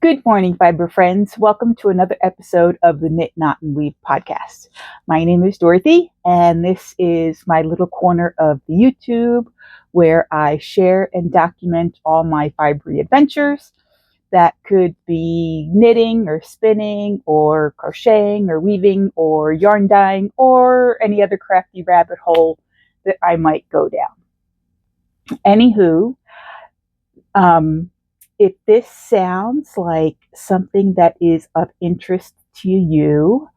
Good morning, fiber friends. Welcome to another episode of the Knit, Knot, and Weave podcast. My name is Dorothy, and this is my little corner of the YouTube where I share and document all my fibery adventures. That could be knitting or spinning or crocheting or weaving or yarn dyeing or any other crafty rabbit hole that I might go down. Anywho, if this sounds like something that is of interest to you,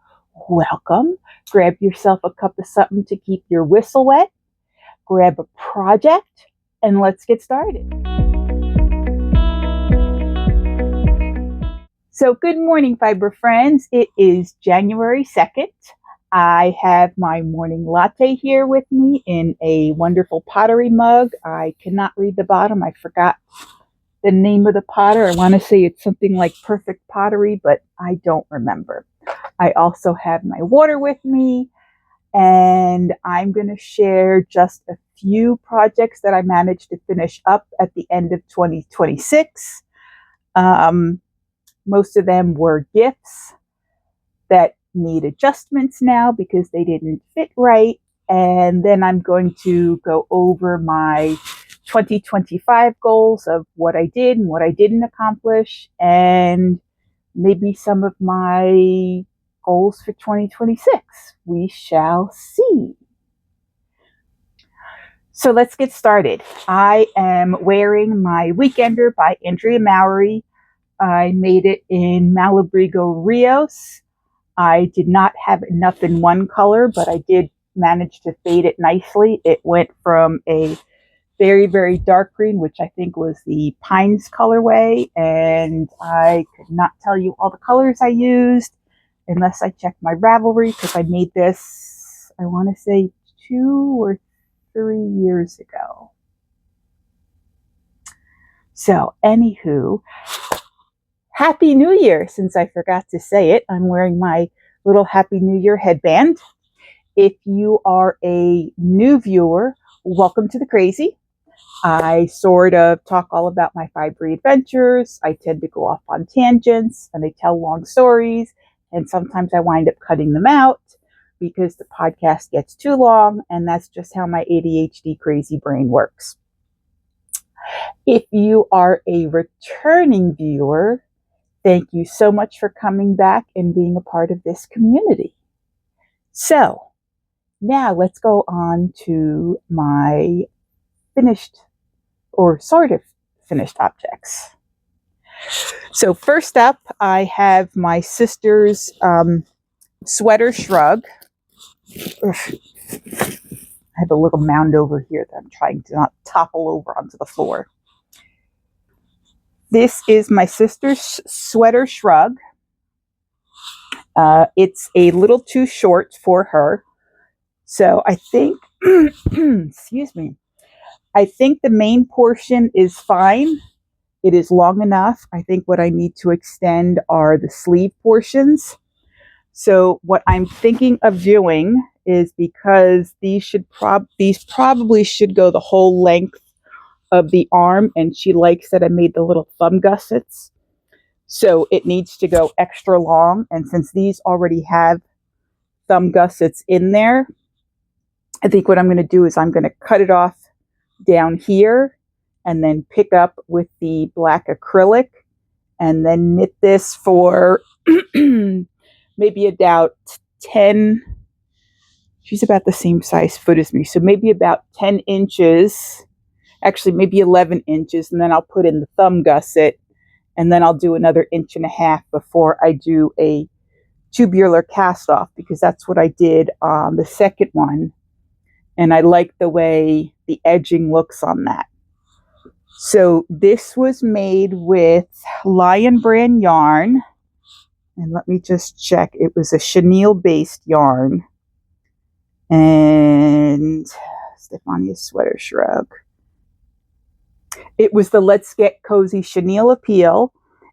welcome. Grab yourself a cup of something to keep your whistle wet. Grab a project and let's get started. So good morning, fiber friends. It is January 2nd. I have my morning latte here with me in a wonderful pottery mug. I cannot read the bottom. I forgot the name of the potter. I want to say it's something like Perfect Pottery, but I don't remember. I also have my water with me, and I'm going to share just a few projects that I managed to finish up at the end of 2026. Most of them were gifts that need adjustments now because they didn't fit right. And then I'm going to go over my 2025 goals of what I did and what I didn't accomplish, and maybe some of my goals for 2026. We shall see. So let's get started. I am wearing my Weekender by Andrea Mowry. I made it in Malabrigo Rios. I did not have enough in one color, but I did manage to fade it nicely. It went from a very, very dark green, which I think was the Pines colorway, and I could not tell you all the colors I used unless I checked my Ravelry, because I made this, I want to say 2 or 3 years ago. So, anywho, Happy New Year, since I forgot to say it. I'm wearing my little Happy New Year headband. If you are a new viewer, welcome to the crazy. I sort of talk all about my fibery adventures. I tend to go off on tangents and I tell long stories, and sometimes I wind up cutting them out because the podcast gets too long, and that's just how my ADHD crazy brain works. If you are a returning viewer, thank you so much for coming back and being a part of this community. So now let's go on to my finished or sort of finished objects. So first up, I have my sister's sweater shrug. Ugh. I have a little mound over here that I'm trying to not topple over onto the floor. This is my sister's sweater shrug. It's a little too short for her. So I think, excuse me, I think the main portion is fine. It is long enough. I think what I need to extend are the sleeve portions. So what I'm thinking of doing is, because these probably should go the whole length of the arm, and she likes that I made the little thumb gussets. So it needs to go extra long. And since these already have thumb gussets in there, I think what I'm going to do is I'm going to cut it off down here and then pick up with the black acrylic and then knit this for maybe about 10, she's about the same size foot as me, so maybe about 10 inches, actually maybe 11 inches, and then I'll put in the thumb gusset, and then I'll do another 1.5 inches before I do a tubular cast off, because that's what I did on the second one, and I like the way the edging looks on that. So this was made with Lion Brand yarn, and let me just check. It was a chenille based yarn, and Stefania's sweater shrug. It was the Let's Get Cozy chenille appeal,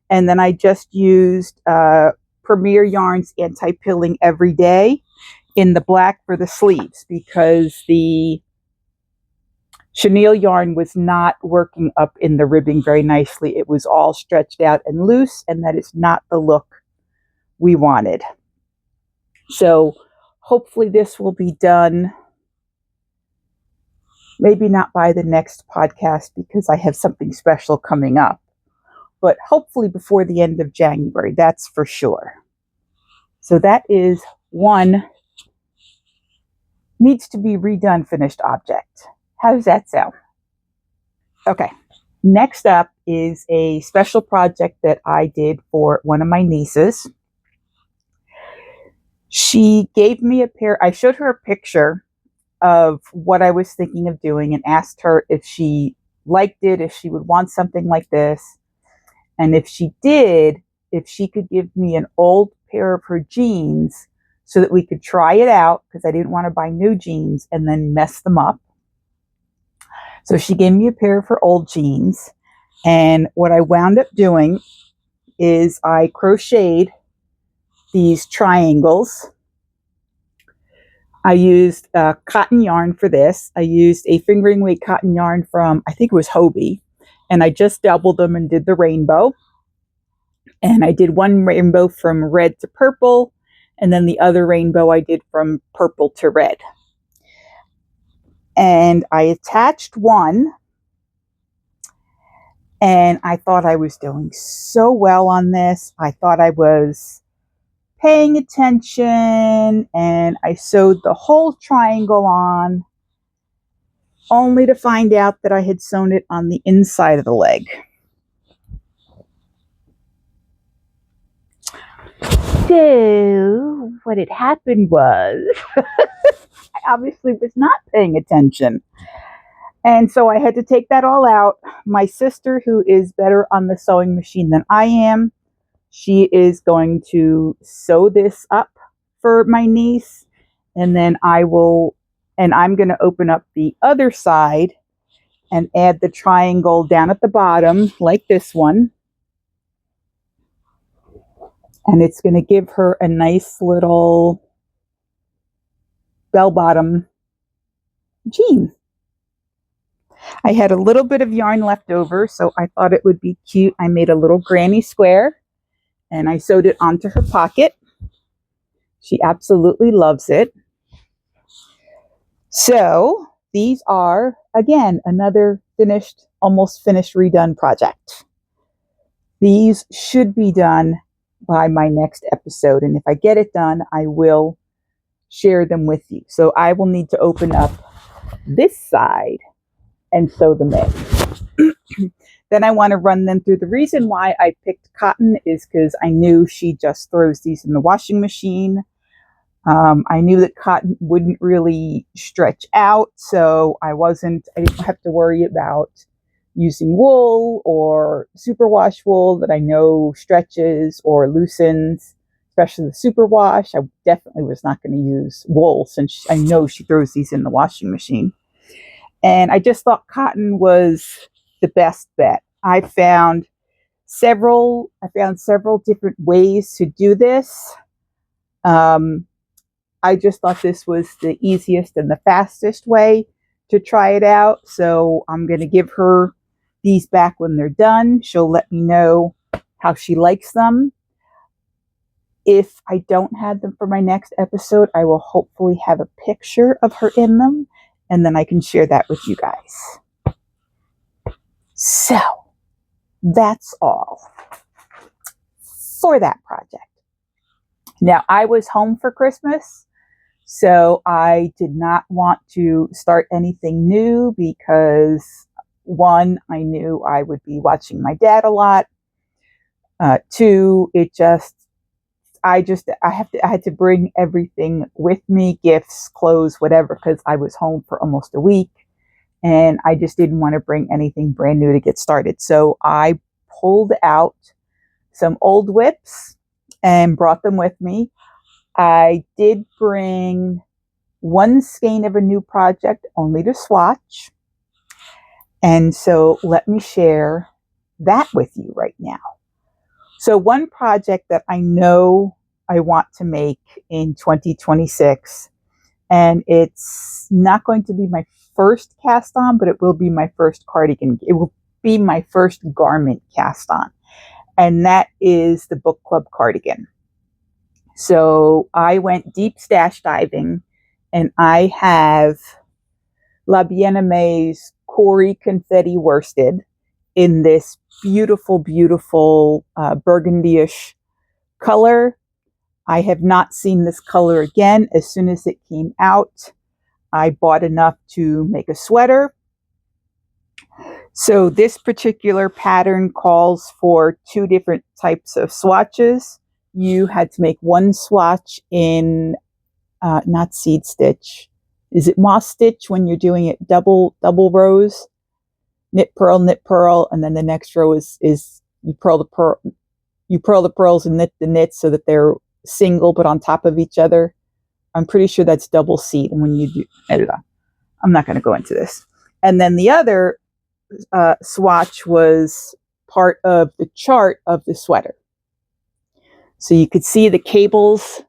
and then I just used Premier Yarns Anti-Pilling Every Day in the black for the sleeves, because the chenille yarn was not working up in the ribbing very nicely. It was all stretched out and loose, and that is not the look we wanted. So hopefully this will be done, maybe not by the next podcast because I have something special coming up, but hopefully before the end of January, that's for sure. So that is one needs to be redone finished object. How does that sound? Okay. Next up is a special project that I did for one of my nieces. She gave me a pair. I showed her a picture of what I was thinking of doing and asked her if she liked it, if she would want something like this. And if she did, if she could give me an old pair of her jeans so that we could try it out, because I didn't want to buy new jeans and then mess them up. So she gave me a pair of her old jeans. And what I wound up doing is I crocheted these triangles. I used cotton yarn for this. I used a fingering weight cotton yarn from, I think it was Hobie. And I just doubled them and did the rainbow. And I did one rainbow from red to purple. And then the other rainbow I did from purple to red. And I attached one. And I thought I was doing so well on this. I thought I was paying attention. And I sewed the whole triangle on, only to find out that I had sewn it on the inside of the leg. So what had happened was I obviously was not paying attention. And so I had to take that all out. My sister, who is better on the sewing machine than I am, she is going to sew this up for my niece. And then I'm going to open up the other side and add the triangle down at the bottom, like this one. And it's going to give her a nice little bell-bottom jean. I had a little bit of yarn left over, so I thought it would be cute. I made a little granny square, and I sewed it onto her pocket. She absolutely loves it. So these are, again, another finished, almost finished, redone project. These should be done by my next episode, and if I get it done, I will share them with you. So I will need to open up this side and sew them in. Then I want to run them through. The reason why I picked cotton is because I knew she just throws these in the washing machine. I knew that cotton wouldn't really stretch out, so I didn't have to worry about using wool or superwash wool that I know stretches or loosens, especially the superwash. I definitely was not going to use wool since I know she throws these in the washing machine. And I just thought cotton was the best bet. I found several different ways to do this. I just thought this was the easiest and the fastest way to try it out. So I'm going to give her these back when they're done. She'll let me know how she likes them. If I don't have them for my next episode, I will hopefully have a picture of her in them, and then I can share that with you guys. So that's all for that project. Now, I was home for Christmas, so I did not want to start anything new because, one, I knew I would be watching my dad a lot. Two, I had to bring everything with me, gifts, clothes, whatever, because I was home for almost a week, and I just didn't want to bring anything brand new to get started. So I pulled out some old whips and brought them with me. I did bring one skein of a new project only to swatch. And so let me share that with you right now. So one project that I know I want to make in 2026 and it's not going to be my first cast on, but it will be my first cardigan. It will be my first garment cast on, and that is the book club cardigan. So I went deep stash diving, and I have La Bien-Aimé's Corey Confetti worsted in this beautiful, beautiful burgundy-ish color. I have not seen this color again. As soon as it came out, I bought enough to make a sweater. So this particular pattern calls for 2 different types of swatches. You had to make one swatch in, not seed stitch. Is it moss stitch when you're doing it double rows? Knit, purl, and then the next row is you purl the pearls and knit the knits so that they're single but on top of each other. I'm pretty sure that's double seed. And when you do, I'm not going to go into this. And then the other swatch was part of the chart of the sweater. So you could see the cables.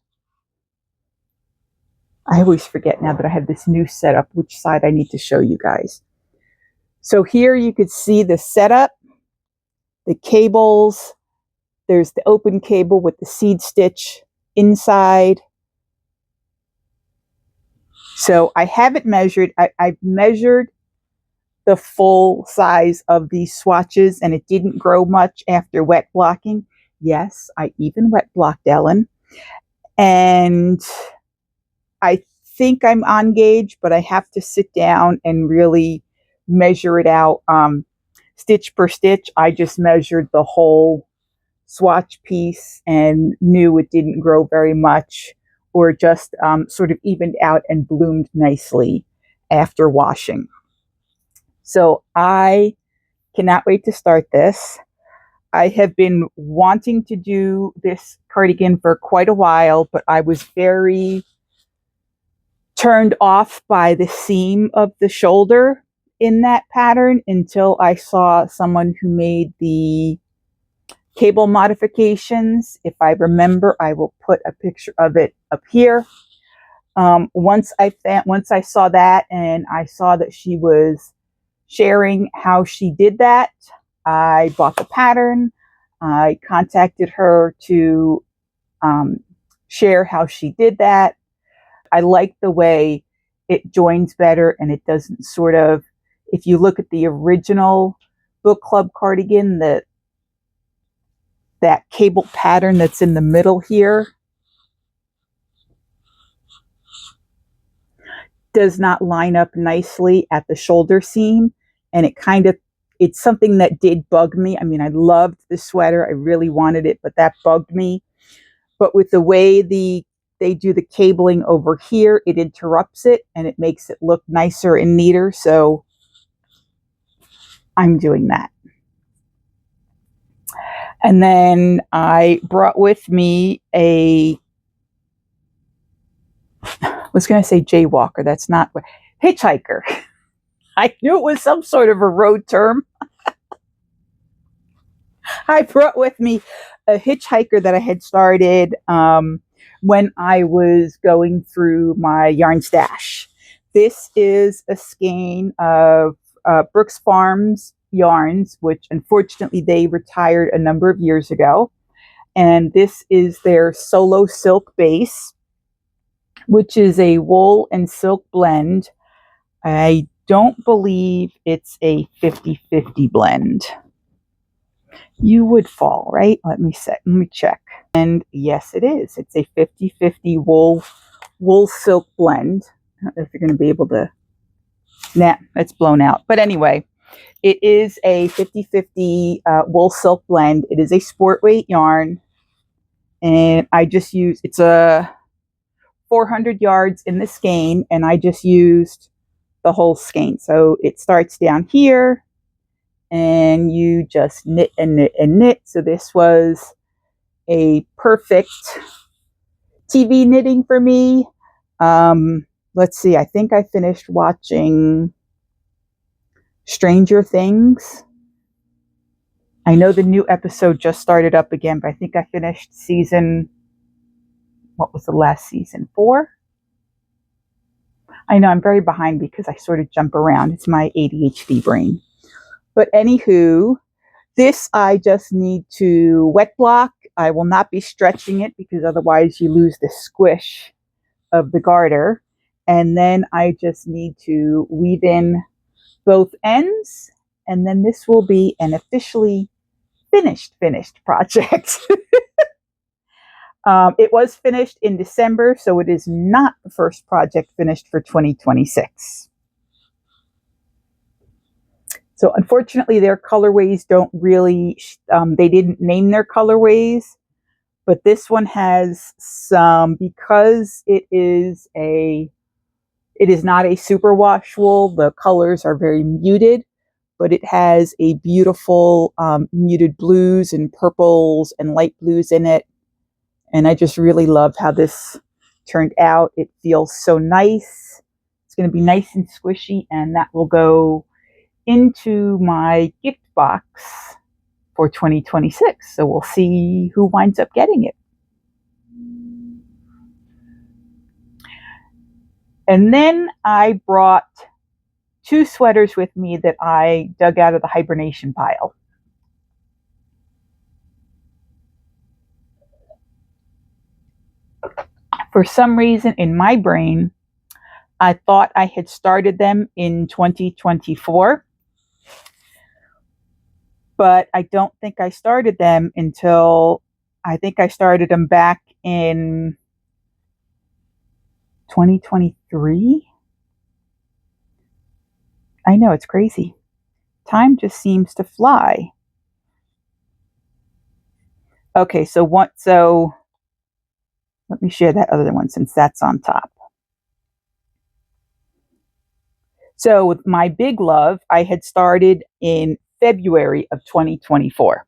I always forget now that I have this new setup, which side I need to show you guys. So here you could see the setup, the cables. There's the open cable with the seed stitch inside. So I haven't measured. I've measured the full size of these swatches, and it didn't grow much after wet blocking. Yes, I even wet blocked Ellen. And I think I'm on gauge, but I have to sit down and really measure it out stitch per stitch. I just measured the whole swatch piece and knew it didn't grow very much, or just sort of evened out and bloomed nicely after washing. So I cannot wait to start this. I have been wanting to do this cardigan for quite a while, but I was very turned off by the seam of the shoulder in that pattern until I saw someone who made the cable modifications. If I remember, I will put a picture of it up here. Once I saw that, and I saw that she was sharing how she did that, I bought the pattern. I contacted her to share how she did that. I like the way it joins better, and it doesn't sort of, if you look at the original book club cardigan, that cable pattern that's in the middle here does not line up nicely at the shoulder seam, and it's something that did bug me. I mean, I loved the sweater. I really wanted it, but that bugged me. But with the way they do the cabling over here, it interrupts it and it makes it look nicer and neater. So I'm doing that. And then I brought with me I was going to say jaywalker. That's not what, hitchhiker. I knew it was some sort of a road term. I brought with me a hitchhiker that I had started when I was going through my yarn stash. This is a skein of Brooks Farms yarns, which unfortunately they retired a number of years ago. And this is their Solo Silk base, which is a wool and silk blend. I don't believe it's a 50-50 blend. You would fall, right? Let me check. And yes, it is. It's a 50-50 wool silk blend. I don't know if you're going to be able to. Nah, it's blown out. But anyway, it is a 50-50 wool silk blend. It is a sport weight yarn. And I just used, it's a 400 yards in the skein, and I just used the whole skein. So it starts down here, and you just knit and knit and knit. So this was a perfect TV knitting for me. Let's see, I think I finished watching Stranger Things. I know the new episode just started up again, but I think I finished season, what was the last season? 4? I know I'm very behind because I sort of jump around. It's my ADHD brain. But anywho, this I just need to wet block. I will not be stretching it because otherwise you lose the squish of the garter. And then I just need to weave in both ends, and then this will be an officially finished project. It was finished in December, so it is not the first project finished for 2026. So unfortunately, their colorways don't really, they didn't name their colorways, but this one has some, because it is not a superwash wool, the colors are very muted, but it has a beautiful muted blues and purples and light blues in it. And I just really love how this turned out. It feels so nice. It's going to be nice and squishy, and that will go into my gift box for 2026. So we'll see who winds up getting it. And then I brought 2 sweaters with me that I dug out of the hibernation pile. For some reason in my brain, I thought I had started them in 2024, but I don't think I started them until, I think I started them back in 2023. I know, it's crazy. Time just seems to fly. Okay, so let me share that other one since that's on top. So with my big love, I had started in February of 2024.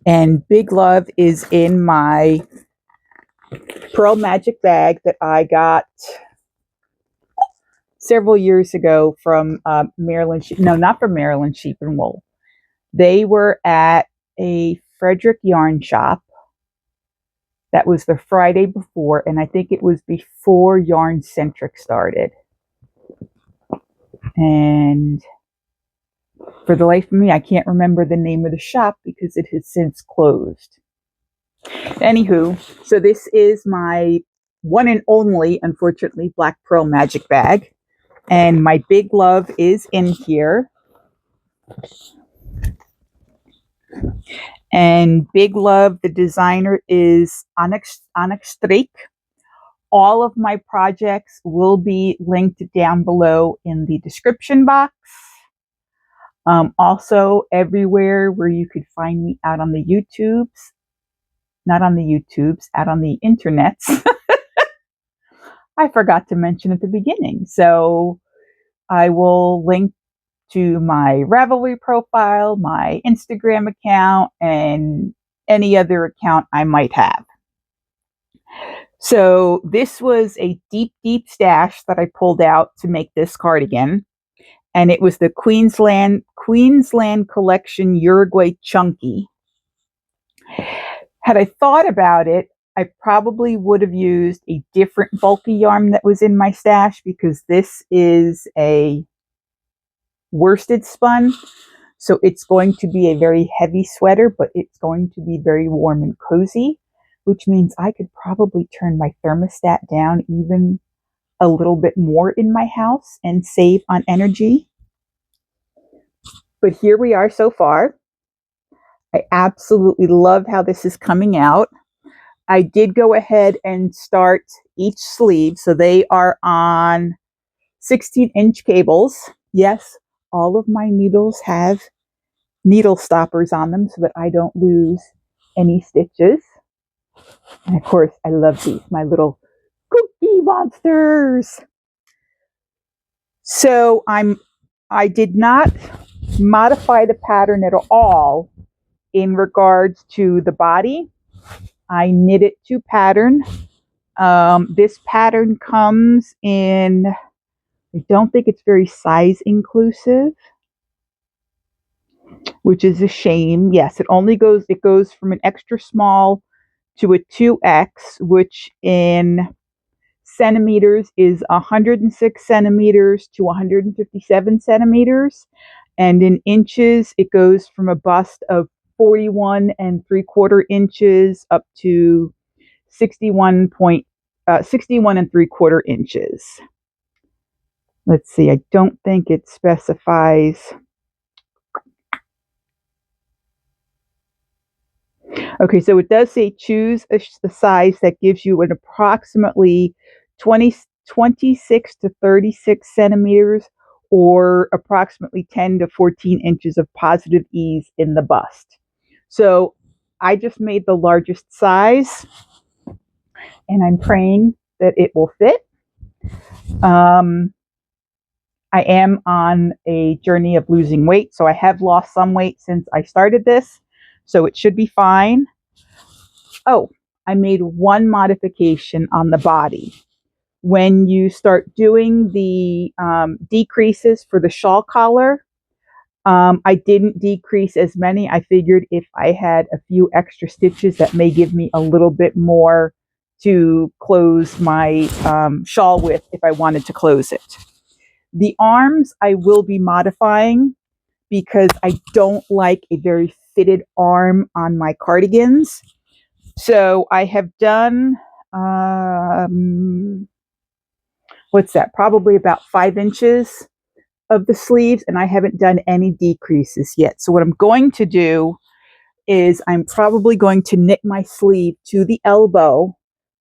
And Big Love is in my Pearl Magic bag that I got several years ago from Maryland. No, not from Maryland Sheep and Wool. They were at a Frederick yarn shop. That was the Friday before, and I think it was before Yarn Centric started. And for the life of me, I can't remember the name of the shop because it has since closed. Anywho, so this is my one and only, unfortunately, Black Pearl Magic bag. And my Big Love is in here. And Big Love, the designer, is Onyx Drake. All of my projects will be linked down below in the description box. Also, everywhere where you could find me out on the YouTubes, not on the YouTubes, out on the internets. I forgot to mention at the beginning. So I will link to my Ravelry profile, my Instagram account, and any other account I might have. So this was a deep, deep stash that I pulled out to make this cardigan. And it was the Queensland Collection Uruguay Chunky. Had I thought about it, I probably would have used a different bulky yarn that was in my stash, because this is a worsted spun. So it's going to be a very heavy sweater, but it's going to be very warm and cozy, which means I could probably turn my thermostat down even a little bit more in my house and save on energy. But here we are so far. I absolutely love how this is coming out. I did go ahead and start each sleeve. So they are on 16-inch cables. Yes, all of my needles have needle stoppers on them so that I don't lose any stitches. And of course, I love these, my little cookie monsters. So I did not modify the pattern at all in regards to the body. I knit it to pattern. This pattern comes in, I don't think it's very size inclusive, which is a shame. Yes, it goes from an extra small to a 2X, which in centimeters is 106 centimeters to 157 centimeters. And in inches, it goes from a bust of 41 3/4 inches up to 61 3/4 inches. Let's see, I don't think it specifies. Okay, so it does say choose a size that gives you an approximately 26 to 36 centimeters or approximately 10 to 14 inches of positive ease in the bust. So I just made the largest size and I'm praying that it will fit. I am on a journey of losing weight, so I have lost some weight since I started this, so it should be fine. Oh, I made one modification on the body. When you start doing the decreases for the shawl collar, I didn't decrease as many. I figured if I had a few extra stitches, that may give me a little bit more to close my shawl with if I wanted to close it. The arms I will be modifying because I don't like a very fitted arm on my cardigans. So I have done, what's that? Probably about 5 inches of the sleeves, and I haven't done any decreases yet. So what I'm going to do is I'm probably going to knit my sleeve to the elbow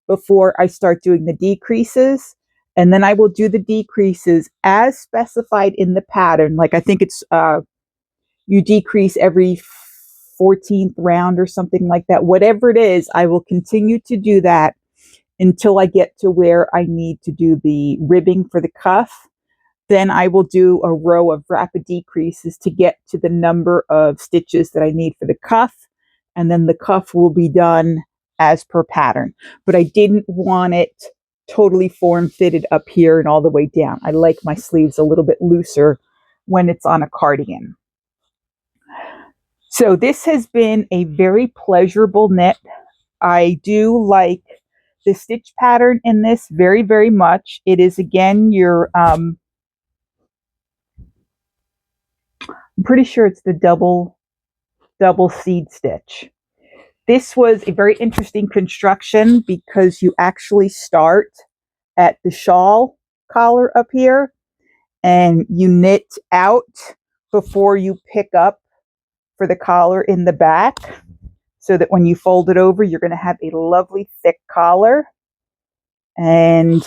before I start doing the decreases. And then I will do the decreases as specified in the pattern. Like I think it's, you decrease every 14th round or something like that. Whatever it is, I will continue to do that until I get to where I need to do the ribbing for the cuff. Then I will do a row of rapid decreases to get to the number of stitches that I need for the cuff. And then the cuff will be done as per pattern. But I didn't want it totally form fitted up here and all the way down. I like my sleeves a little bit looser when it's on a cardigan. So this has been a very pleasurable knit. I do like the stitch pattern in this very, very much. It is again your, I'm pretty sure it's the double seed stitch. This was a very interesting construction because you actually start at the shawl collar up here and you knit out before you pick up for the collar in the back, so that when you fold it over, you're going to have a lovely thick collar. And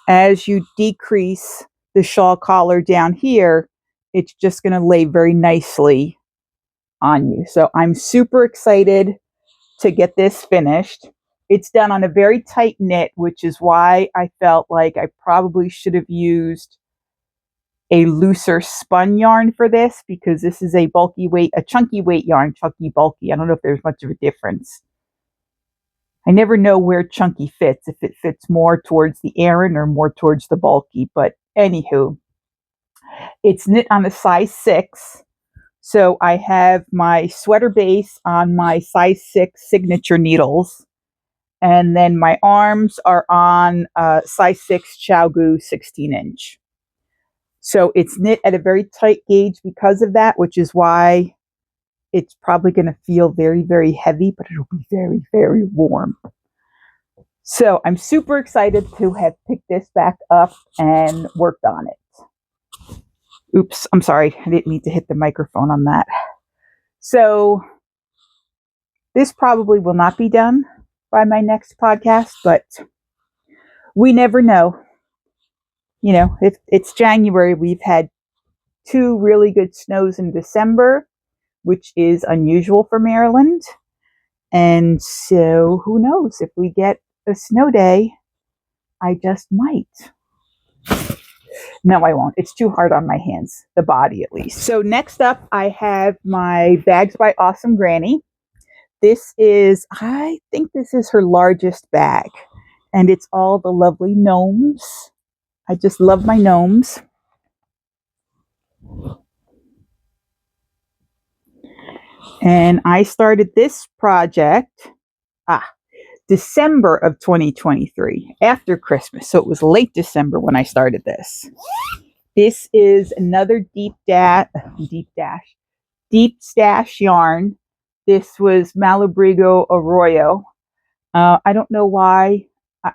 as you decrease the shawl collar down here, it's just going to lay very nicely on you. So I'm super excited to get this finished. It's done on a very tight knit, which is why I felt like I probably should have used a looser spun yarn for this, because this is a bulky weight, a chunky weight yarn, chunky, bulky. I don't know if there's much of a difference. I never know where chunky fits, if it fits more towards the Aran or more towards the bulky, but anywho, it's knit on a size 6. So I have my sweater base on my size 6 signature needles, and then my arms are on size 6 Xiaogu 16-inch. So it's knit at a very tight gauge because of that, which is why it's probably going to feel very, very heavy, but it'll be very, very warm. So I'm super excited to have picked this back up and worked on it. Oops, I'm sorry. I didn't mean to hit the microphone on that. So this probably will not be done by my next podcast, but we never know. You know, if it's January, we've had 2 really good snows in December, which is unusual for Maryland. And so who knows, if we get a snow day, I just might. No, I won't. It's too hard on my hands, the body at least. So next up, I have my Bags by Awesome Granny. This is, I think this is her largest bag. And it's all the lovely gnomes. I just love my gnomes. And I started this project December of 2023, after Christmas. So it was late December when I started this. This is another deep stash yarn. This was Malabrigo Arroyo. I don't know why.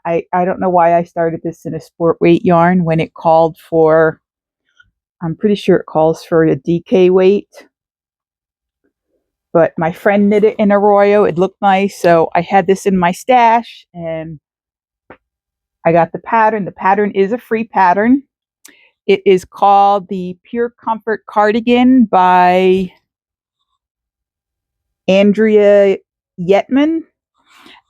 I don't know why I started this in a sport weight yarn when it called for, I'm pretty sure it calls for a DK weight. But my friend knit it in Arroyo. It looked nice, so I had this in my stash, and I got the pattern. The pattern is a free pattern. It is called the Pure Comfort Cardigan by Andrea Yetman,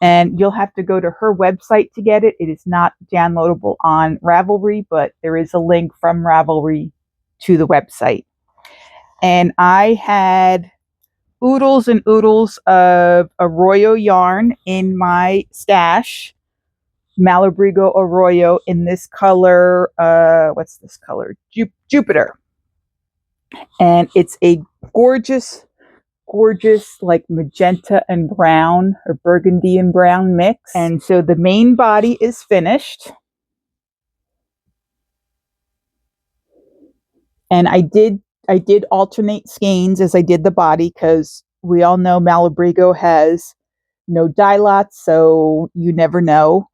and you'll have to go to her website to get it. It is not downloadable on Ravelry, but there is a link from Ravelry to the website. And I had oodles and oodles of Arroyo yarn in my stash. Malabrigo Arroyo in this color, what's this color? Jupiter. And it's a gorgeous, like magenta and brown, or burgundy and brown mix. And so the main body is finished. And I did alternate skeins as I did the body, because we all know Malabrigo has no dye lots, so you never know.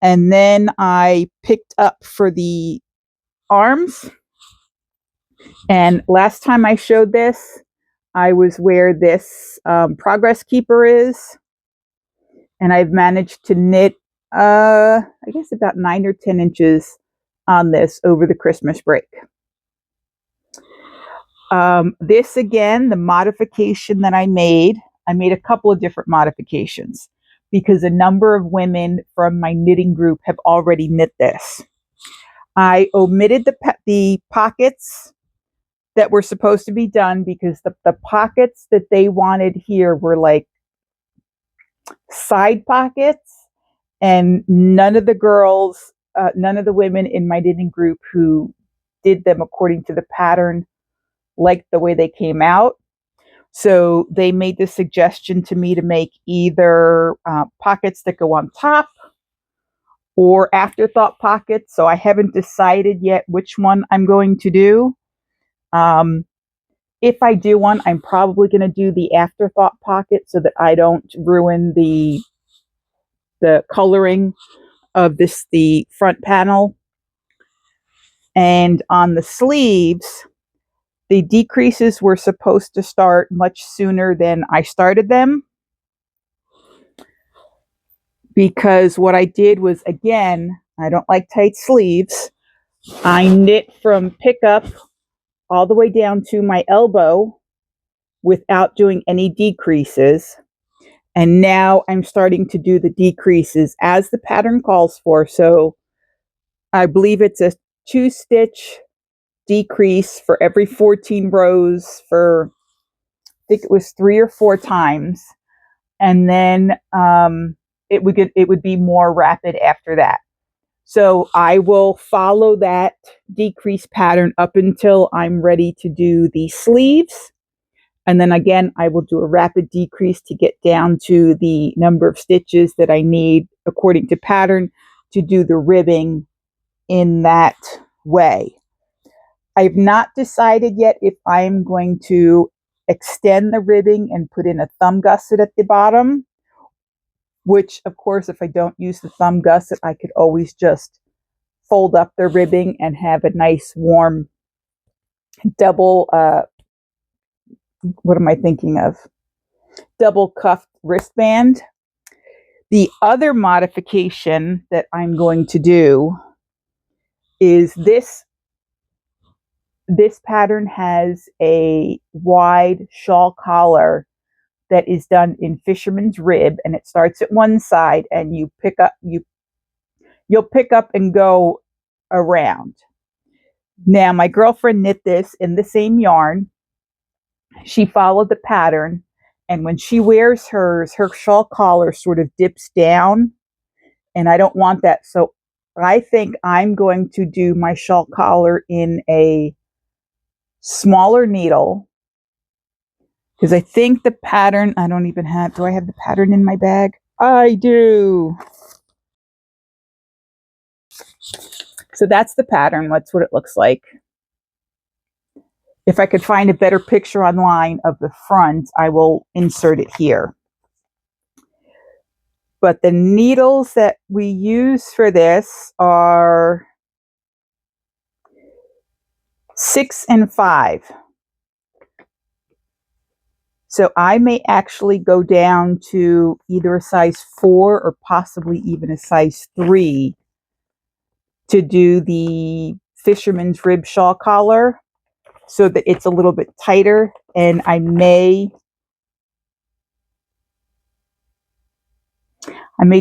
And then I picked up for the arms. And last time I showed this, I was where this Progress Keeper is. And I've managed to knit, I guess about 9 or 10 inches on this over the Christmas break. This again, the modification that I made a couple of different modifications because a number of women from my knitting group have already knit this. I omitted the pockets that were supposed to be done because the pockets that they wanted here were like side pockets, and none of the girls, none of the women in my knitting group who did them according to the pattern liked the way they came out. So they made the suggestion to me to make either pockets that go on top or afterthought pockets. So I haven't decided yet which one I'm going to do. If I do one, I'm probably going to do the afterthought pocket so that I don't ruin the coloring of the front panel. And on the sleeves, the decreases were supposed to start much sooner than I started them, because what I did was, again, I don't like tight sleeves. I knit from pickup all the way down to my elbow without doing any decreases. And now I'm starting to do the decreases as the pattern calls for. So I believe it's a 2-stitch decrease for every 14 rows for, I think it was 3 or 4 times. And then it would be more rapid after that. So I will follow that decrease pattern up until I'm ready to do the sleeves. And then again, I will do a rapid decrease to get down to the number of stitches that I need according to pattern to do the ribbing in that way. I've not decided yet if I'm going to extend the ribbing and put in a thumb gusset at the bottom, which of course, if I don't use the thumb gusset, I could always just fold up the ribbing and have a nice warm double, what am I thinking of? Double cuffed wristband. The other modification that I'm going to do is this pattern has a wide shawl collar that is done in fisherman's rib, and it starts at one side and you'll pick up and go around. Now, my girlfriend knit this in the same yarn. She followed the pattern, and when she wears hers, her shawl collar sort of dips down, and I don't want that. So I think I'm going to do my shawl collar in a smaller needle, because I think the pattern, I don't even have, do I have the pattern in my bag? I do. So that's the pattern. That's what it looks like. If I could find a better picture online of the front, I will insert it here. But the needles that we use for this are 6 and 5. So I may actually go down to either a size 4 or possibly even a size 3 to do the fisherman's rib shawl collar so that it's a little bit tighter, and I may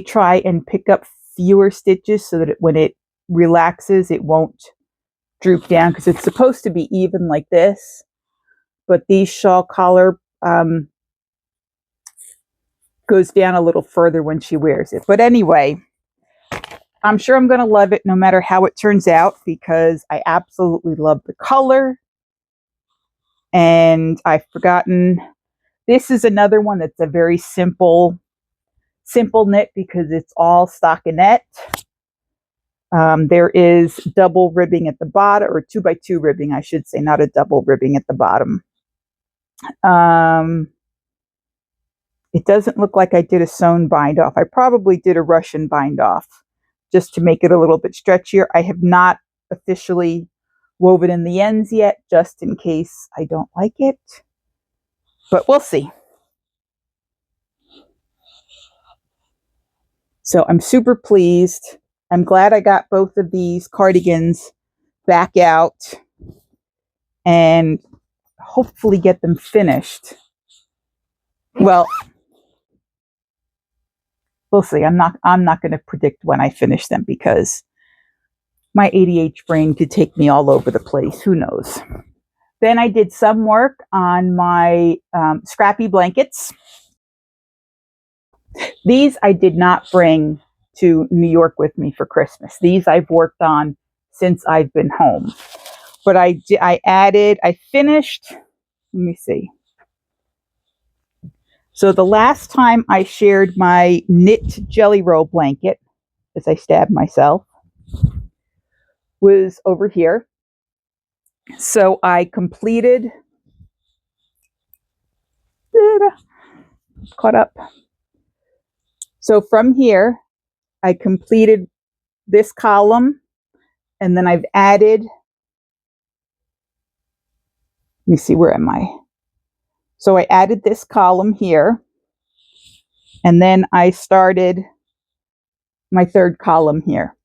try and pick up fewer stitches so that when it relaxes it won't droop down, because it's supposed to be even like this, but the shawl collar goes down a little further when she wears it. But anyway, I'm sure I'm going to love it no matter how it turns out, because I absolutely love the color. And I've forgotten, this is another one that's a very simple knit because it's all stockinette. There is double ribbing at the bottom, or 2x2 ribbing, I should say, not a double ribbing at the bottom. It doesn't look like I did a sewn bind off. I probably did a Russian bind off just to make it a little bit stretchier. I have not officially woven in the ends yet, just in case I don't like it, but we'll see. So I'm super pleased. I'm glad I got both of these cardigans back out and hopefully get them finished. Well, we'll see. I'm not going to predict when I finish them because my ADH brain could take me all over the place. Who knows? Then I did some work on my scrappy blankets. These I did not bring to New York with me for Christmas. These I've worked on since I've been home. But I finished, let me see. So the last time I shared my knit jelly roll blanket, as I stabbed myself, was over here. So I completed, caught up. So from here, I completed this column, and then I've added, let me see, where am I? So I added this column here, and then I started my third column here.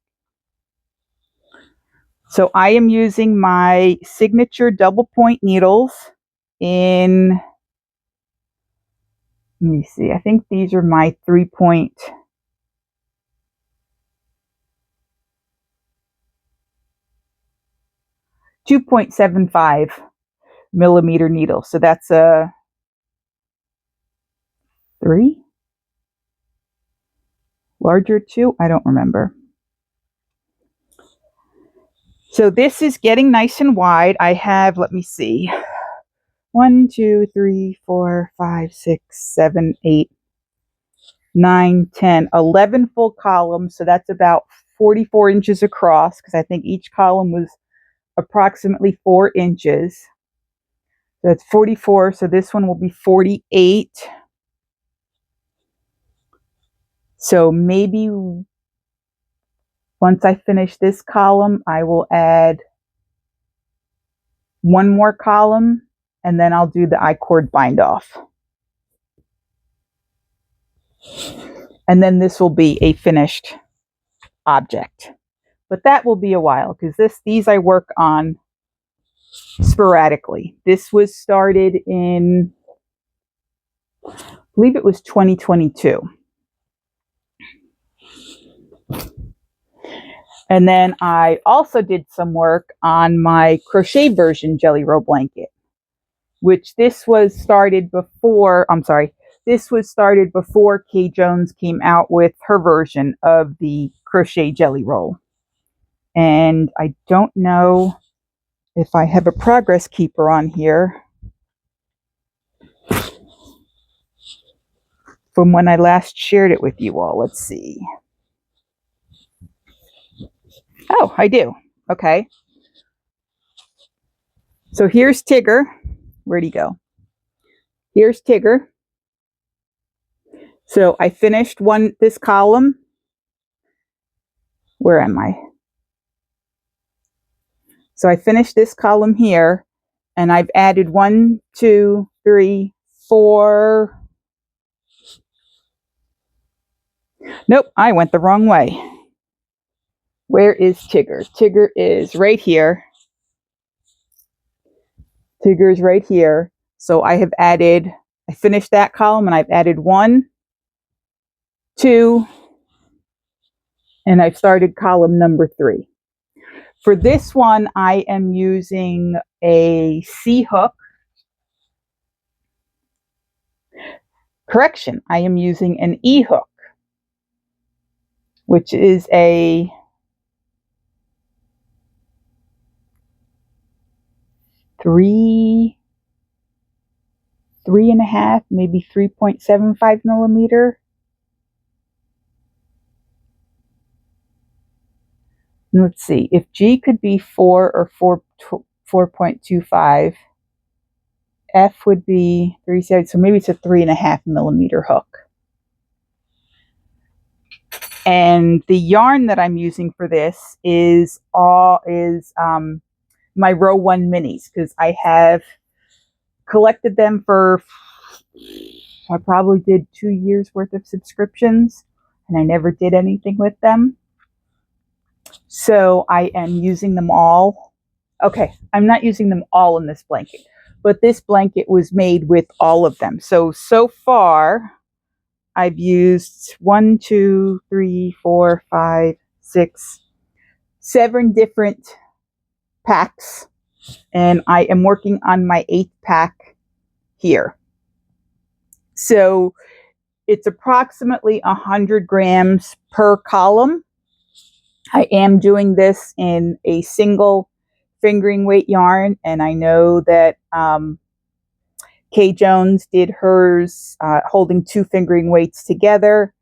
So I am using my signature double point needles in, let me see, I think these are my 2.75 millimeter needle. So that's a 3? Larger 2? I don't remember. So this is getting nice and wide. I have, let me see, 1, 2, 3, 4, 5, 6, 7, 8, 9, 10, 11 full columns. So that's about 44 inches across, because I think each column was approximately 4 inches. So that's 44. So this one will be 48. So maybe once I finish this column, I will add one more column, and then I'll do the I-cord bind off. And then this will be a finished object. But that will be a while, because these I work on sporadically. This was started in, I believe it was 2022. And then I also did some work on my crochet version jelly roll blanket, which this was started before Kay Jones came out with her version of the crochet jelly roll. And I don't know if I have a progress keeper on here. from when I last shared it with you all. Let's see. Oh, I do. Okay. So here's Tigger. Where'd he go? Here's Tigger. So I finished this column. Where am I? So I finished this column here, and I've added 1, 2, 3, 4. Nope, I went the wrong way. Where is Tigger? Tigger is right here. Tigger is right here. So I finished that column, and I've added 1, 2, and I've started column number 3. For this one, I am using a C hook. Correction, I am using an E hook, which is a 3.5, maybe 3.75 millimeter. Let's see, if G could be 4 or 4.25, F would be 3, so maybe it's a 3.5 millimeter hook. And the yarn that I'm using for this is my row 1 minis, because I have collected them for, I probably did 2 years worth of subscriptions, and I never did anything with them. So I am using them all. Okay, I'm not using them all in this blanket, but this blanket was made with all of them. So far, I've used 1, 2, 3, 4, 5, 6, 7 different packs, and I am working on my 8th pack here. So it's approximately 100 grams per column. I am doing this in a single fingering weight yarn, and I know that Kay Jones did hers holding 2 fingering weights together,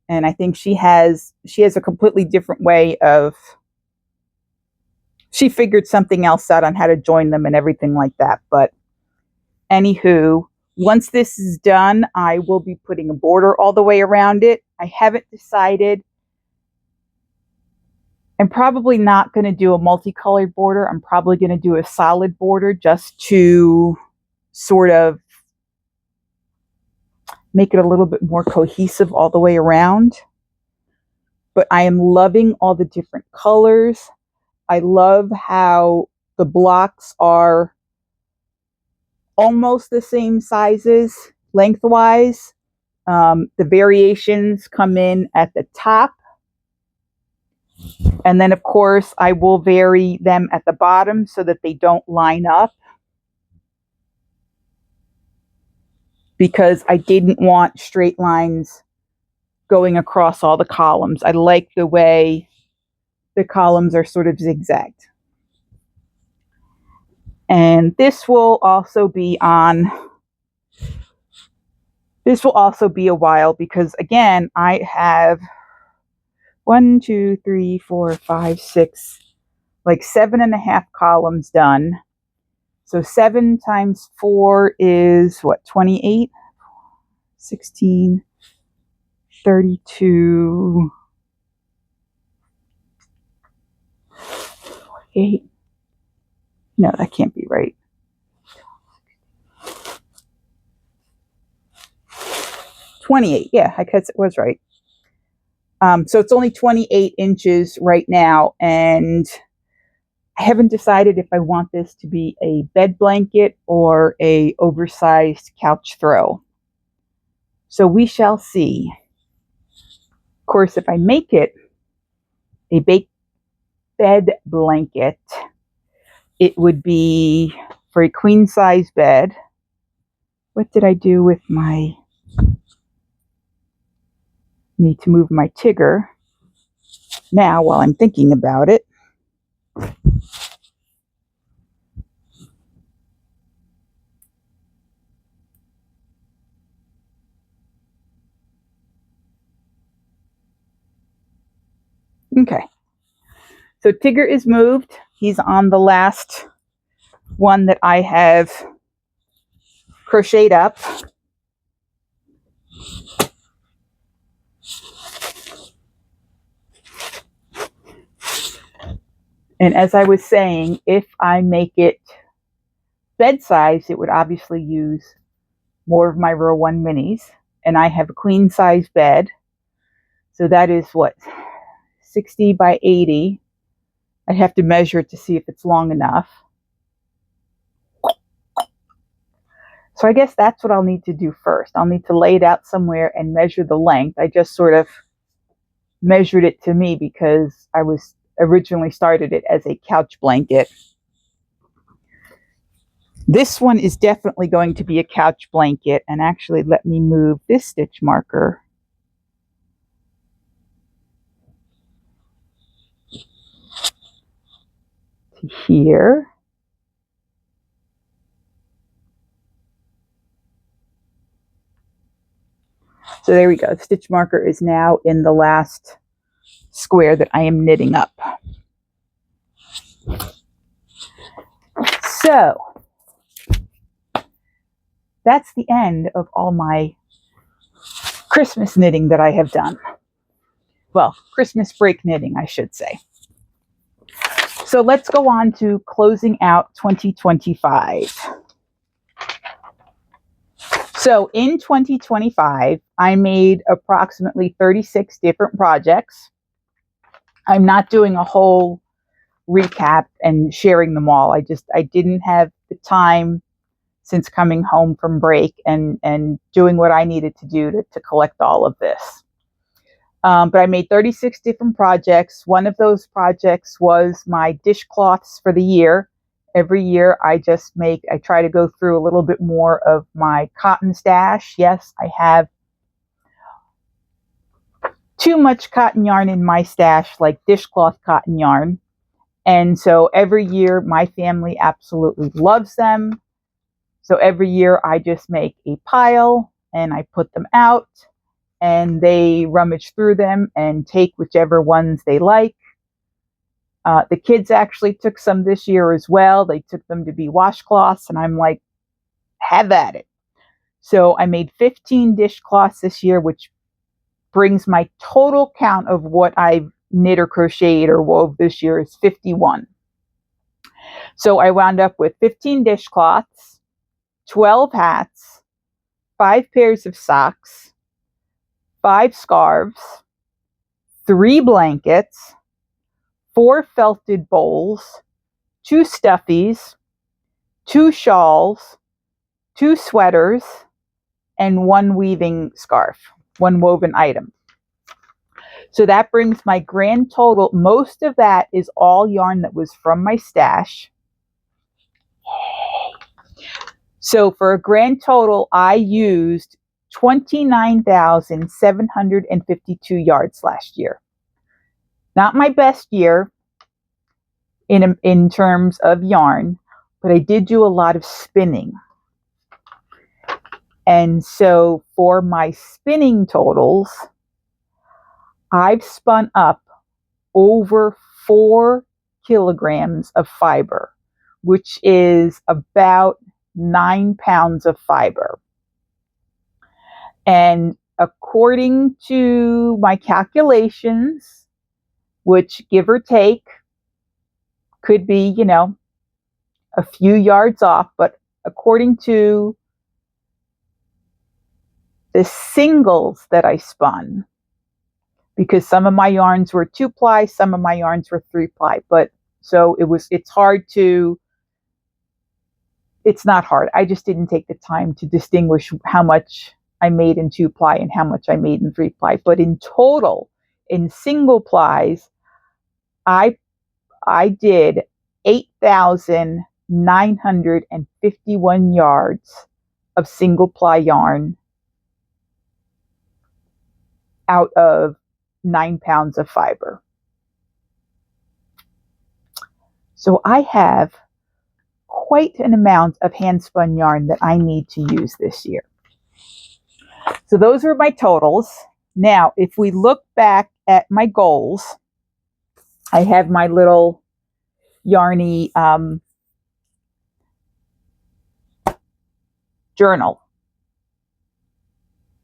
and I think she has a completely different way of, she figured something else out on how to join them and everything like that. But anywho, once this is done, I will be putting a border all the way around it. I haven't decided. I'm probably not going to do a multicolored border. I'm probably going to do a solid border just to sort of make it a little bit more cohesive all the way around. But I am loving all the different colors. I love how the blocks are almost the same sizes lengthwise. The variations come in at the top. And then, of course, I will vary them at the bottom so that they don't line up, because I didn't want straight lines going across all the columns. I like the way the columns are sort of zigzagged. And this will also be a while, because again, I have 1, 2, 3, 4, 5, 6, like 7.5 columns done. So 7 times 4 is what, 28? 16, 32, 8. No, that can't be right. 28. Yeah, I guess it was right. So it's only 28 inches right now, and I haven't decided if I want this to be a bed blanket or a oversized couch throw. So we shall see. Of course, if I make it a bed blanket, it would be for a queen size bed. What did I do with my... Need to move my Tigger now while I'm thinking about it. Okay. So Tigger is moved. He's on the last one that I have crocheted up. And as I was saying, if I make it bed size, it would obviously use more of my row 1 minis. And I have a queen size bed. So that is what, 60 by 80. I have to measure it to see if it's long enough. So I guess that's what I'll need to do first. I'll need to lay it out somewhere and measure the length. I just sort of measured it to me because I was originally started it as a couch blanket. This one is definitely going to be a couch blanket. And actually, let me move this stitch marker to here. So there we go. The stitch marker is now in the last square that I am knitting up. So that's the end of all my Christmas knitting that I have done. Well, Christmas break knitting, I should say. So let's go on to closing out 2025. So in 2025, I made approximately 36 different projects. I'm not doing a whole recap and sharing them all. I didn't have the time since coming home from break and doing what I needed to do to collect all of this. But I made 36 different projects. One of those projects was my dishcloths for the year. Every year I try to go through a little bit more of my cotton stash. Yes, I have too much cotton yarn in my stash, like dishcloth cotton yarn. And so every year my family absolutely loves them. So every year I just make a pile and I put them out and they rummage through them and take whichever ones they like. The kids actually took some this year as well. They took them to be washcloths and I'm like, have at it. So I made 15 dishcloths this year, which brings my total count of what I've knit or crocheted or wove this year is 51. So I wound up with 15 dishcloths, 12 hats, 5 pairs of socks, 5 scarves, 3 blankets, 4 felted bowls, 2 stuffies, 2 shawls, 2 sweaters, and 1 weaving scarf, 1 woven item. So that brings my grand total. Most of that is all yarn that was from my stash. So for a grand total, I used 29,752 yards last year. Not my best year in terms of yarn, but I did do a lot of spinning. And so for my spinning totals, I've spun up over 4 kilograms of fiber, which is about 9 pounds of fiber. And according to my calculations, which give or take could be, a few yards off, but according to the singles that I spun, because some of my yarns were 2-ply, some of my yarns were 3-ply, but so it's not hard. I just didn't take the time to distinguish how much I made in 2-ply and how much I made in 3-ply. But in total, in single plies, I did 8,951 yards of single ply yarn out of 9 pounds of fiber. So I have quite an amount of hand spun yarn that I need to use this year. So those are my totals. Now, if we look back at my goals, I have my little yarny journal,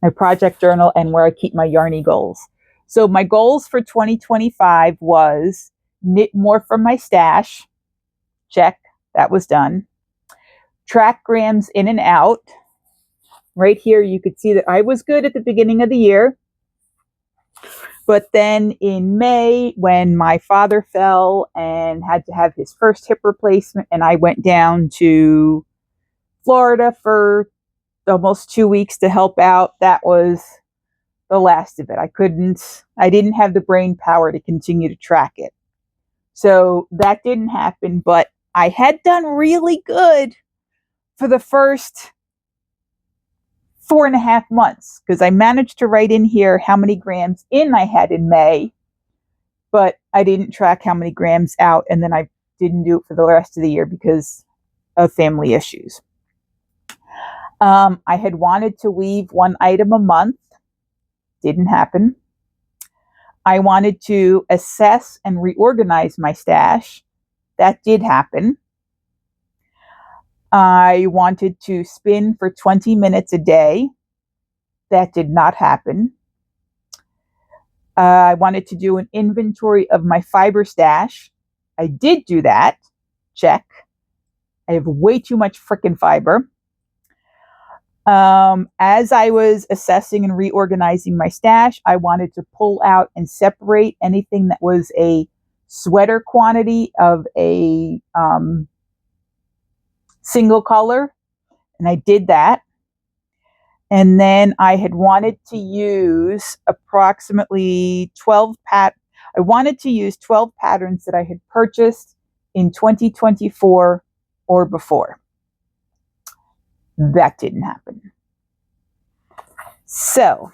my project journal, and where I keep my yarny goals. So my goals for 2025 was knit more from my stash. Check, that was done. Track grams in and out. Right here, you could see that I was good at the beginning of the year. But then in May, when my father fell and had to have his first hip replacement, and I went down to Florida for almost 2 weeks to help out, that was the last of it. I didn't have the brain power to continue to track it. So that didn't happen, but I had done really good for the first 4.5 months, because I managed to write in here how many grams in I had in May, but I didn't track how many grams out, and then I didn't do it for the rest of the year because of family issues. I had wanted to weave 1 item a month. Didn't happen. I wanted to assess and reorganize my stash. That did happen. I wanted to spin for 20 minutes a day. That did not happen. I wanted to do an inventory of my fiber stash. I did do that. Check. I have way too much frickin' fiber. As I was assessing and reorganizing my stash, I wanted to pull out and separate anything that was a sweater quantity of a single color, and I did that. And then I had wanted to use approximately 12 I wanted to use 12 patterns that I had purchased in 2024 or before. That didn't happen. So,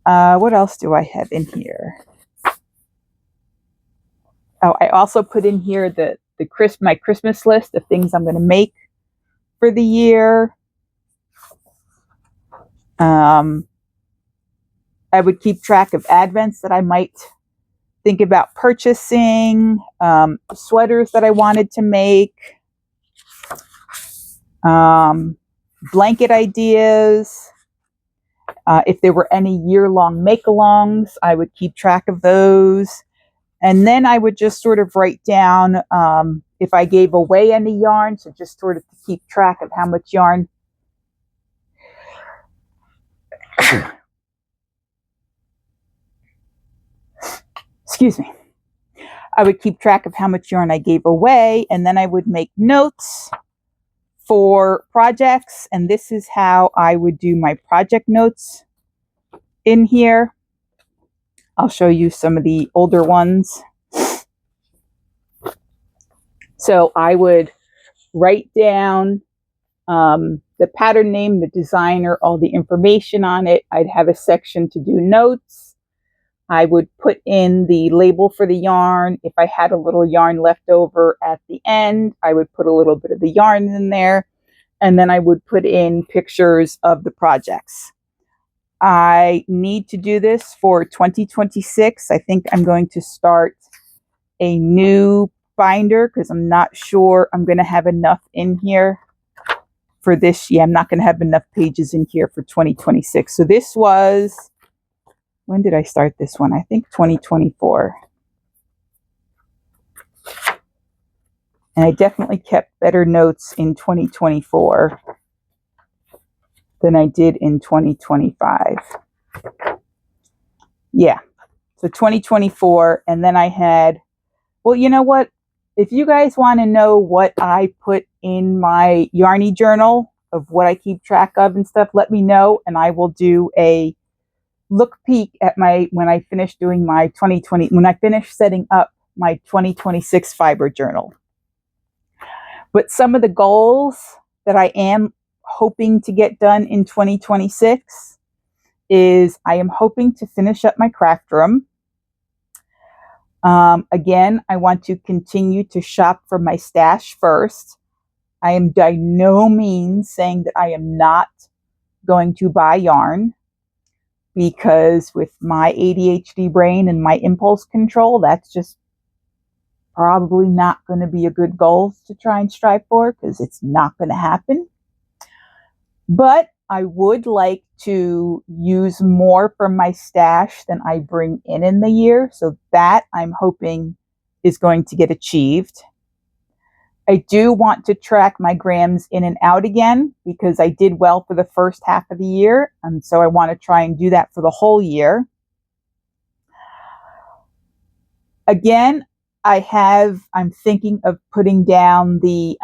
what else do I have in here? Oh, I also put in here my Christmas list of things I'm going to make for the year. I would keep track of advents that I might think about purchasing, sweaters that I wanted to make, blanket ideas. If there were any year-long make-alongs, I would keep track of those. And then I would just sort of write down if I gave away any yarn, so just sort of to keep track of how much yarn. Excuse me. I would keep track of how much yarn I gave away, and then I would make notes for projects, and this is how I would do my project notes in here. I'll show you some of the older ones. So I would write down the pattern name, the designer, all the information on it. I'd have a section to do notes. I would put in the label for the yarn. If I had a little yarn left over at the end, I would put a little bit of the yarn in there. And then I would put in pictures of the projects. I need to do this for 2026. I think I'm going to start a new binder because I'm not sure I'm going to have enough in here for this. Yeah, I'm not going to have enough pages in here for 2026. So this was, when did I start this one? I think 2024. And I definitely kept better notes in 2024 than I did in 2025. Yeah, so 2024, and then I had, well, you know what? If you guys want to know what I put in my Yarny journal of what I keep track of and stuff, let me know, and I will do a look peek at when I finish doing my 2020, when I finish setting up my 2026 fiber journal. But some of the goals that I am hoping to get done in 2026 is I am hoping to finish up my craft room. Again, I want to continue to shop for my stash first. I am by no means saying that I am not going to buy yarn, because with my ADHD brain and my impulse control, that's just probably not going to be a good goal to try and strive for, because it's not going to happen. But I would like to use more from my stash than I bring in the year. So that I'm hoping is going to get achieved. I do want to track my grams in and out again, because I did well for the first half of the year. And so I want to try and do that for the whole year. Again, I'm thinking of putting down the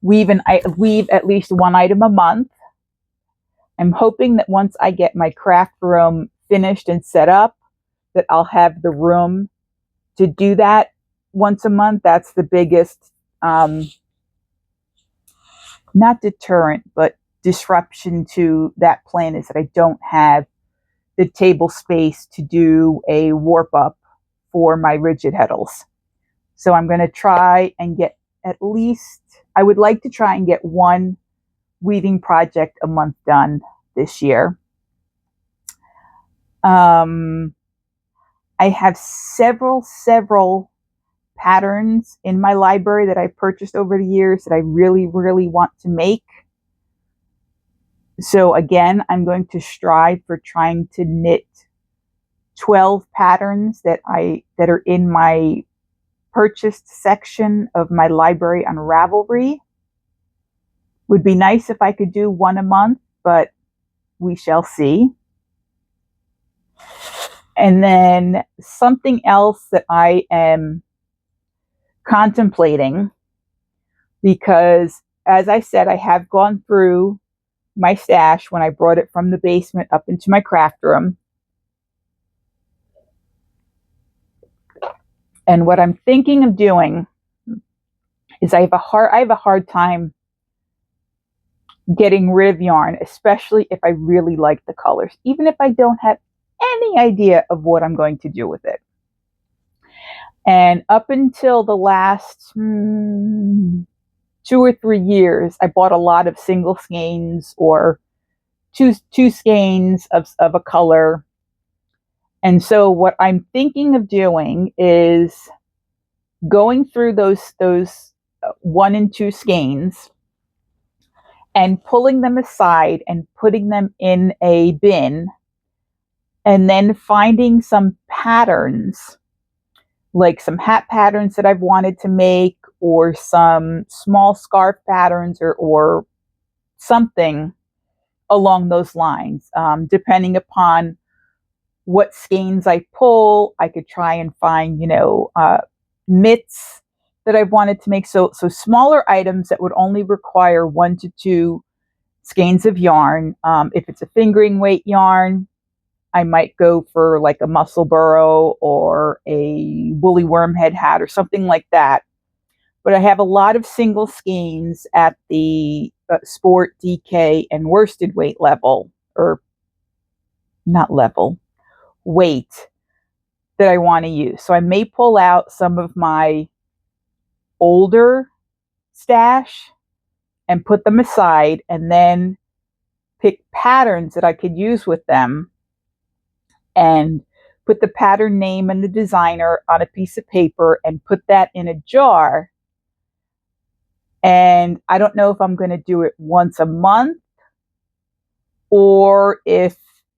weave at least one item a month. I'm hoping that once I get my craft room finished and set up, that I'll have the room to do that once a month. That's the biggest, not deterrent, but disruption to that plan, is that I don't have the table space to do a warp up for my rigid heddles. So I'm going to try and get I would like to try and get one weaving project a month done this year. I have several patterns in my library that I purchased over the years that I really want to make. So again, I'm going to strive for trying to knit 12 patterns that are in my purchased section of my library on Ravelry. Would be nice if I could do one a month, but we shall see. And then something else that I am contemplating, because as I said, I have gone through my stash when I brought it from the basement up into my craft room. And what I'm thinking of doing is I have a hard time getting rid of yarn, especially if I really like the colors, even if I don't have any idea of what I'm going to do with it. And up until the last 2 or 3 years, I bought a lot of single skeins or two skeins of a color. And so what I'm thinking of doing is going through those 1 and 2 skeins and pulling them aside and putting them in a bin, and then finding some patterns, like some hat patterns that I've wanted to make, or some small scarf patterns, or something along those lines. Depending upon what skeins I pull, I could try and find, mitts that I've wanted to make. So smaller items that would only require 1 to 2 skeins of yarn. If it's a fingering weight yarn, I might go for like a muscle burrow or a woolly wormhead hat or something like that. But I have a lot of single skeins at the sport, DK, and worsted weight level, or not level, weight, that I want to use. So I may pull out some of my older stash and put them aside, and then pick patterns that I could use with them, and put the pattern name and the designer on a piece of paper and put that in a jar. And I don't know if I'm going to do it once a month, or if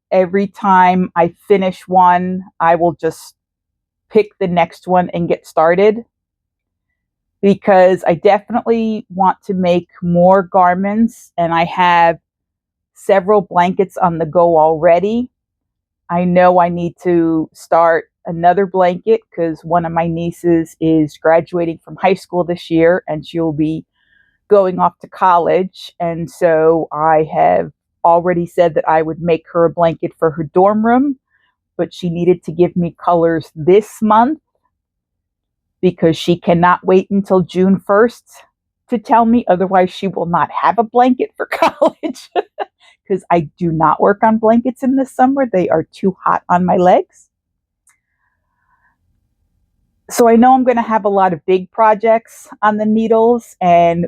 every time I finish one, I will just pick the next one and get started. Because I definitely want to make more garments, and I have several blankets on the go already. I know I need to start another blanket, because one of my nieces is graduating from high school this year, and she'll be going off to college. And so I have already said that I would make her a blanket for her dorm room, but she needed to give me colors this month, because she cannot wait until June 1st to tell me. Otherwise, she will not have a blanket for college, because I do not work on blankets in the summer. They are too hot on my legs. So I know I'm going to have a lot of big projects on the needles, and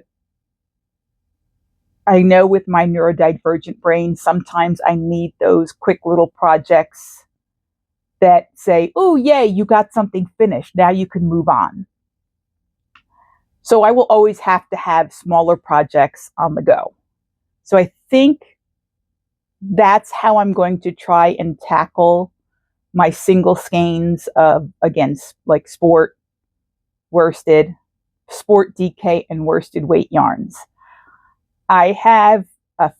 I know with my neurodivergent brain, sometimes I need those quick little projects that say, oh, yay, you got something finished. Now you can move on. So I will always have to have smaller projects on the go. So I think that's how I'm going to try and tackle my single skeins of, again, like sport, worsted, sport DK, and worsted weight yarns. I have a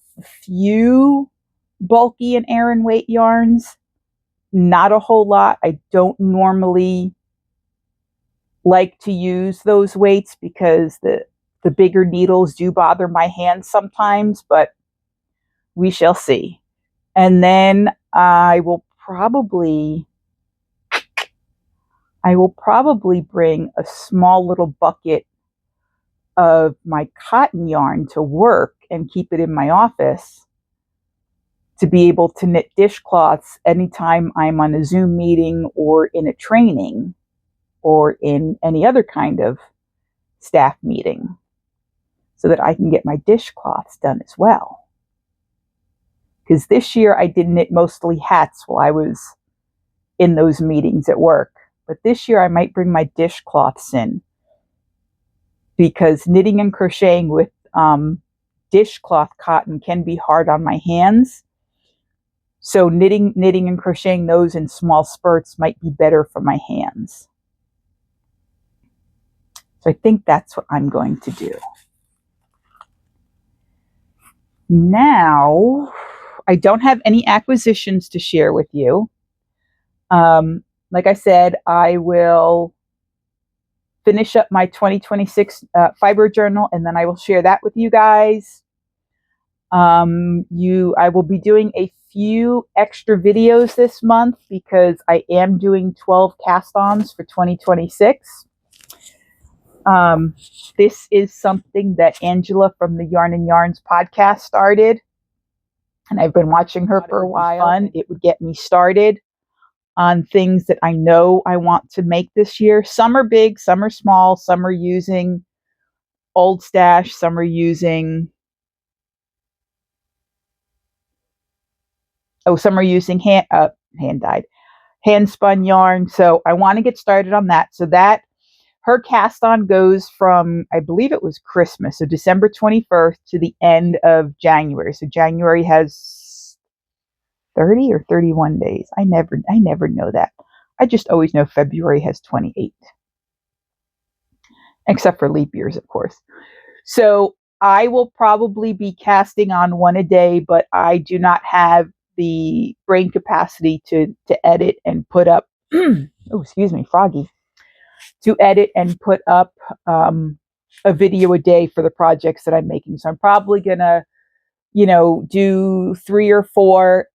few bulky and Aran weight yarns, not a whole lot. I don't normally like to use those weights because the bigger needles do bother my hands sometimes, but we shall see. And then I will probably bring a small little bucket of my cotton yarn to work and keep it in my office to be able to knit dishcloths anytime I'm on a Zoom meeting or in a training or in any other kind of staff meeting, so that I can get my dishcloths done as well. Because this year I did knit mostly hats while I was in those meetings at work. But this year I might bring my dishcloths in, because knitting and crocheting with dishcloth cotton can be hard on my hands. So knitting and crocheting those in small spurts might be better for my hands. So I think that's what I'm going to do. Now, I don't have any acquisitions to share with you. Like I said, I will finish up my 2026 fiber journal, and then I will share that with you guys. I will be doing a few extra videos this month because I am doing 12 cast-ons for 2026. This is something that Angela from the Yarn and Yarns podcast started, and I've been watching her for a while. It would get me started on things that I know I want to make this year. Some are big, some are small, some are using old stash, some are using hand-dyed, hand-spun yarn. So I want to get started on that. So that her cast on goes from, I believe it was Christmas, so December 21st to the end of January. So January has 30 or 31 days. I never know that. I just always know February has 28. Except for leap years, of course. So I will probably be casting on one a day, but I do not have the brain capacity to edit and put up, oh, excuse me, froggy, to edit and put up a video a day for the projects that I'm making. So I'm probably going to, do 3 or 4,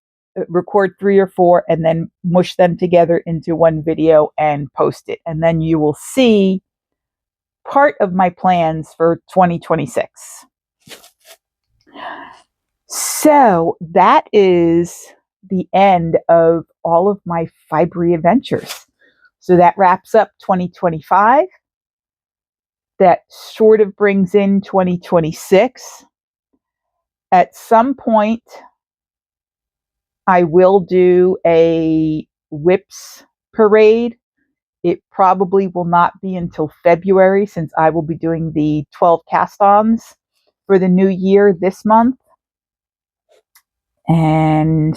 record 3 or 4, and then mush them together into one video and post it. And then you will see part of my plans for 2026. So that is the end of all of my fibery adventures. So that wraps up 2025. That sort of brings in 2026. At some point, I will do a whips parade. It probably will not be until February, since I will be doing the 12 cast-ons for the new year this month. And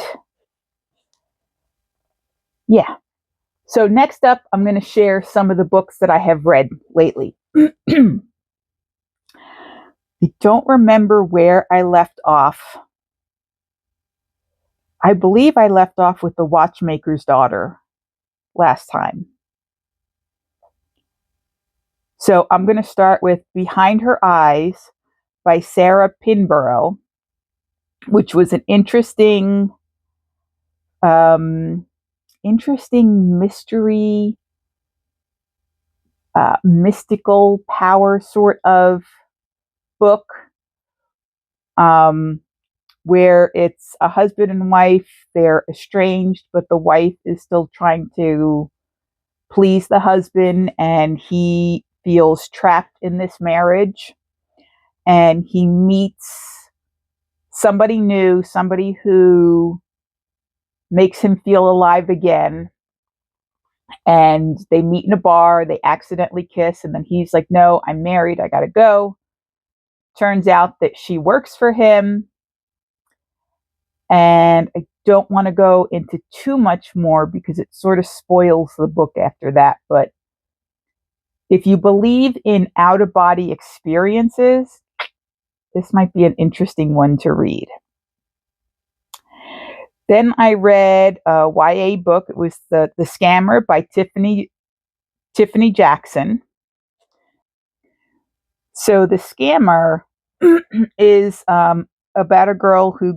yeah. So next up, I'm going to share some of the books that I have read lately. I don't remember where I left off. I believe I left off with The Watchmaker's Daughter last time. So I'm going to start with Behind Her Eyes by Sarah Pinborough, which was an interesting mystery, mystical power sort of book, where it's a husband and wife. They're estranged, but the wife is still trying to please the husband, and he feels trapped in this marriage. And he meets somebody new, somebody who makes him feel alive again. And they meet in a bar, they accidentally kiss, and then he's like, no, I'm married, I gotta go. Turns out that she works for him. And I don't want to go into too much more because it sort of spoils the book after that. But if you believe in out of body experiences, this might be an interesting one to read. Then I read a YA book. It was the Scammer by Tiffany Jackson. So The Scammer is about a girl who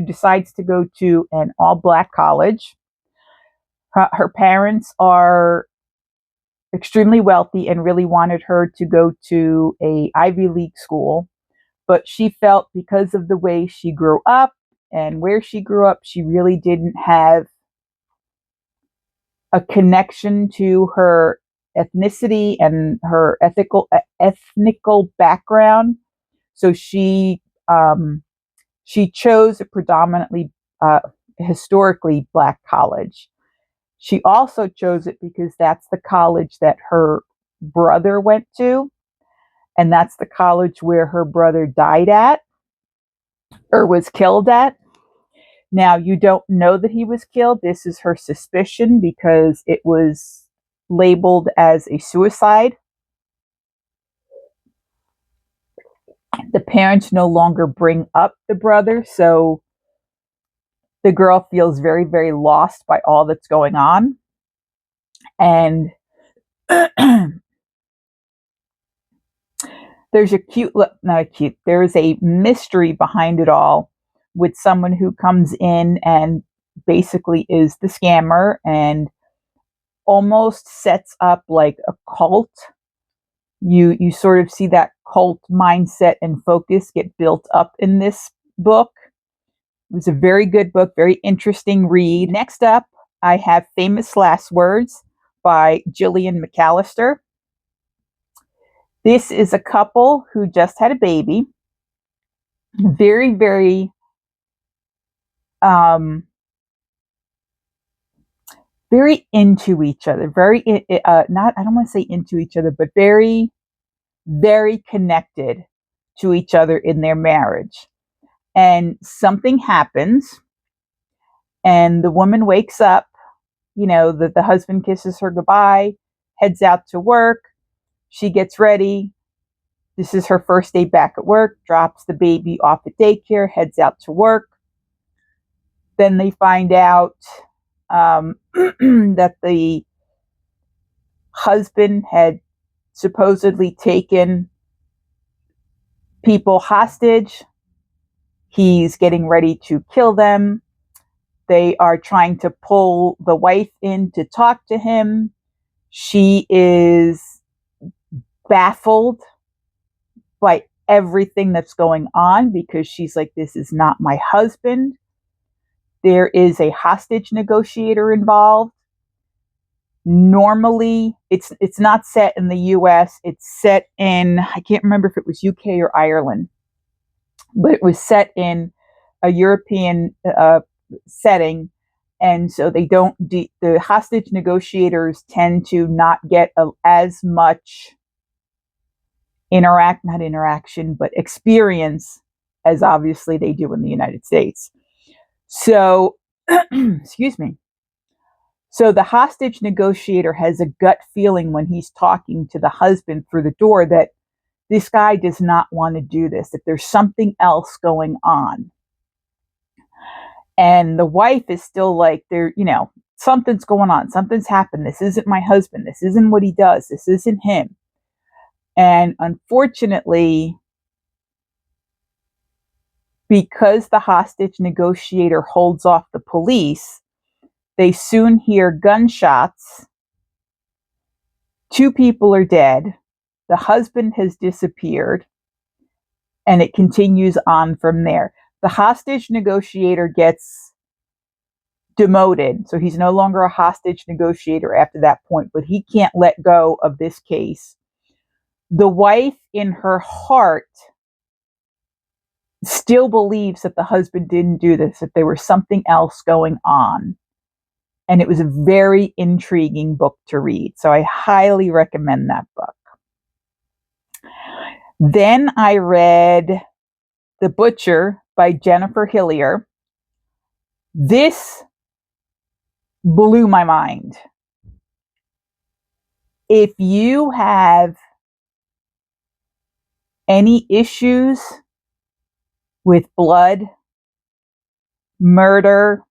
decides to go to an all-black college. Her parents are extremely wealthy and really wanted her to go to a Ivy League school, but she felt because of the way she grew up and where she grew up, she really didn't have a connection to her ethnicity and her ethnical background. So she chose a predominantly historically black college. She also chose it because that's the college that her brother went to, and that's the college where her brother died at or was killed at. Now, you don't know that he was killed. This is her suspicion because it was labeled as a suicide. The parents no longer bring up the brother, so the girl feels very, very lost by all that's going on. And there's there's a mystery behind it all with someone who comes in and basically is the scammer and almost sets up like a cult. You sort of see that cult mindset and focus get built up in this book. It was a very good book, very interesting read. Next up, I have Famous Last Words by Gillian McAllister. This is a couple who just had a baby. Very, very very into each other. Very not, I don't want to say into each other, but very, very connected to each other in their marriage. And something happens, and the woman wakes up. The husband kisses her goodbye, heads out to work. She gets ready. This is her first day back at work, drops the baby off at daycare, heads out to work. Then they find out that the husband had supposedly taken people hostage. He's getting ready to kill them. They are trying to pull the wife in to talk to him. She is baffled by everything that's going on because she's like, this is not my husband. There is a hostage negotiator involved. Normally, it's not set in the US. It's set in, I can't remember if it was UK or Ireland, but it was set in a European setting. And so the hostage negotiators tend to not get as much not interaction, but experience as obviously they do in the United States. So, excuse me. So the hostage negotiator has a gut feeling when he's talking to the husband through the door that this guy does not want to do this, that there's something else going on. And the wife is still like, something's going on. Something's happened. This isn't my husband. This isn't what he does. This isn't him. And unfortunately, because the hostage negotiator holds off the police, they soon hear gunshots. 2 people are dead. The husband has disappeared. And it continues on from there. The hostage negotiator gets demoted. So he's no longer a hostage negotiator after that point, but he can't let go of this case. The wife, in her heart, still believes that the husband didn't do this, that there was something else going on. And it was a very intriguing book to read. So I highly recommend that book. Then I read The Butcher by Jennifer Hillier. This blew my mind. If you have any issues with blood, murder,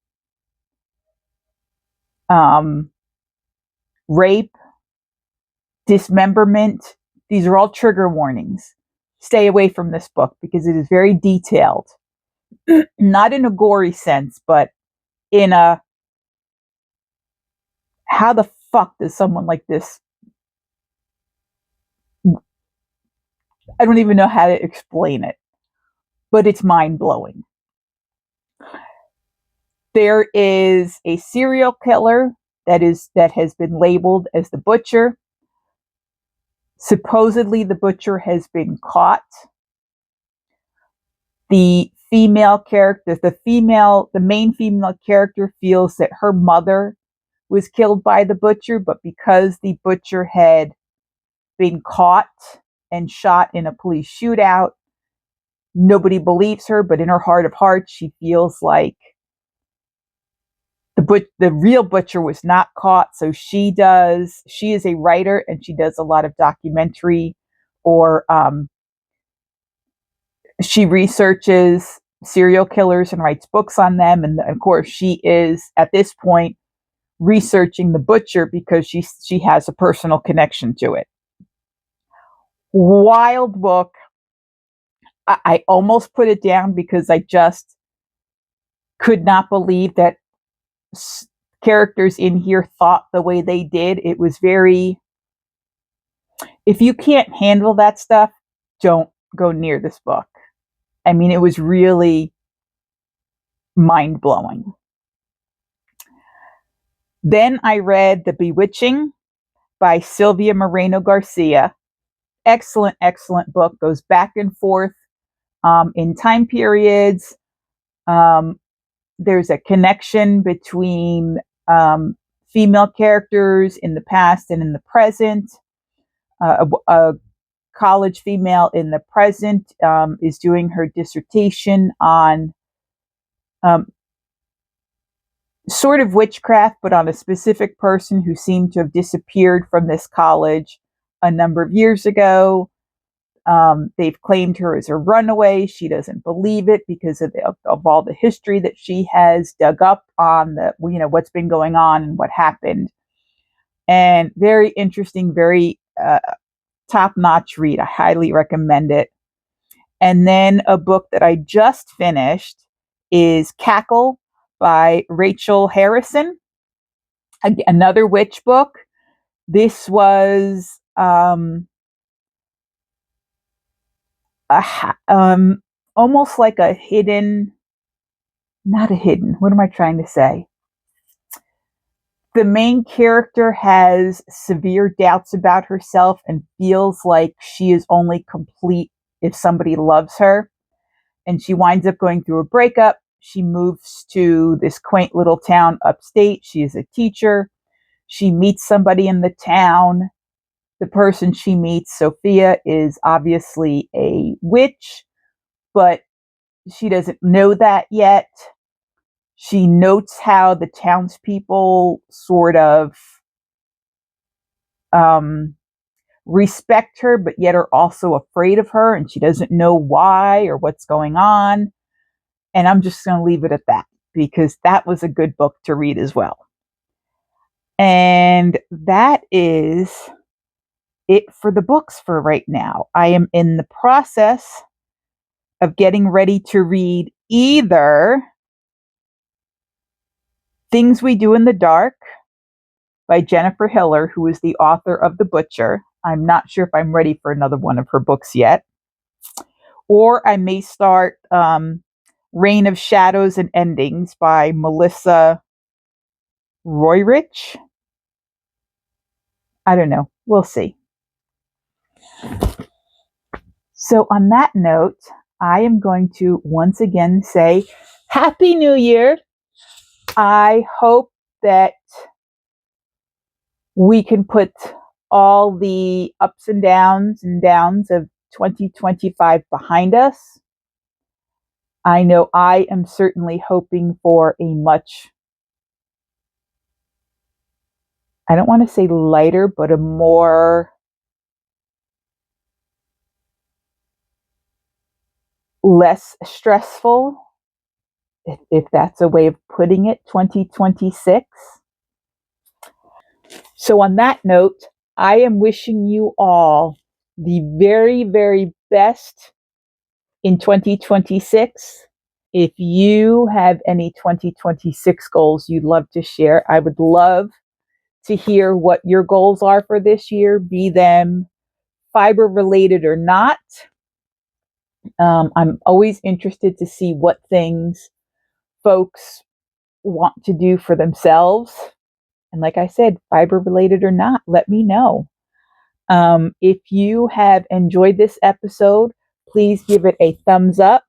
rape, dismemberment, these are all trigger warnings. Stay away from this book because it is very detailed. Not in a gory sense, but in a, how the fuck does someone like this, I don't even know how to explain it, but it's mind-blowing. There is a serial killer that has been labeled as the Butcher. Supposedly the Butcher has been caught. The female character, the main female character feels that her mother was killed by the Butcher, but because the Butcher had been caught and shot in a police shootout, nobody believes her, but in her heart of hearts, she feels like the real Butcher was not caught. So she is a writer and she does a lot of documentary, or she researches serial killers and writes books on them. And of course, she is at this point researching the Butcher because she has a personal connection to it. Wild book. I almost put it down because I just could not believe that characters in here thought the way they did. It was very, if you can't handle that stuff, don't go near this book. I mean, it was really mind-blowing. Then I read The Bewitching by Sylvia Moreno Garcia. Excellent, excellent book. Goes back and forth in time periods. There's a connection between female characters in the past and in the present. A college female in the present is doing her dissertation on sort of witchcraft, but on a specific person who seemed to have disappeared from this college a number of years ago. They've claimed her as a runaway. She doesn't believe it because of all the history that she has dug up on what's been going on and what happened. And very interesting, very top-notch read. I highly recommend it. And then a book that I just finished is Cackle by Rachel Harrison. Another witch book. This was almost like a hidden, not a hidden, what am I trying to say? The main character has severe doubts about herself and feels like she is only complete if somebody loves her. And she winds up going through a breakup. She moves to this quaint little town upstate. She is a teacher. She meets somebody in the town. The person she meets, Sophia, is obviously a witch, but she doesn't know that yet. She notes how the townspeople sort of respect her, but yet are also afraid of her, and she doesn't know why or what's going on. And I'm just going to leave it at that because that was a good book to read as well. And that is it for the books for right now. I am in the process of getting ready to read either Things We Do in the Dark by Jennifer Hillier, who is the author of The Butcher. I'm not sure if I'm ready for another one of her books yet. Or I may start Reign of Shadows and Endings by Melissa Royrich. I don't know. We'll see. So on that note, I am going to once again say Happy New Year. I hope that we can put all the ups and downs of 2025 behind us. I know I am certainly hoping for a much, I don't want to say lighter, but a more less stressful, if that's a way of putting it, 2026. So on that note, I am wishing you all the very, very best in 2026. If you have any 2026 goals you'd love to share, I would love to hear what your goals are for this year, be them fiber related or not. I'm always interested to see what things folks want to do for themselves. And like I said, fiber related or not, let me know. If you have enjoyed this episode, please give it a thumbs up.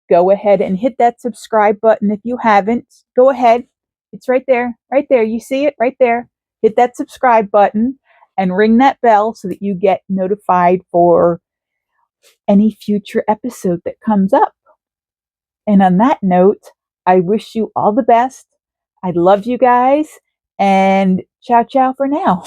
Go ahead and hit that subscribe button. If you haven't, go ahead. It's right there, right there. You see it right there. Hit that subscribe button and ring that bell so that you get notified for any future episode that comes up. And on that note, I wish you all the best. I love you guys, and ciao, ciao for now.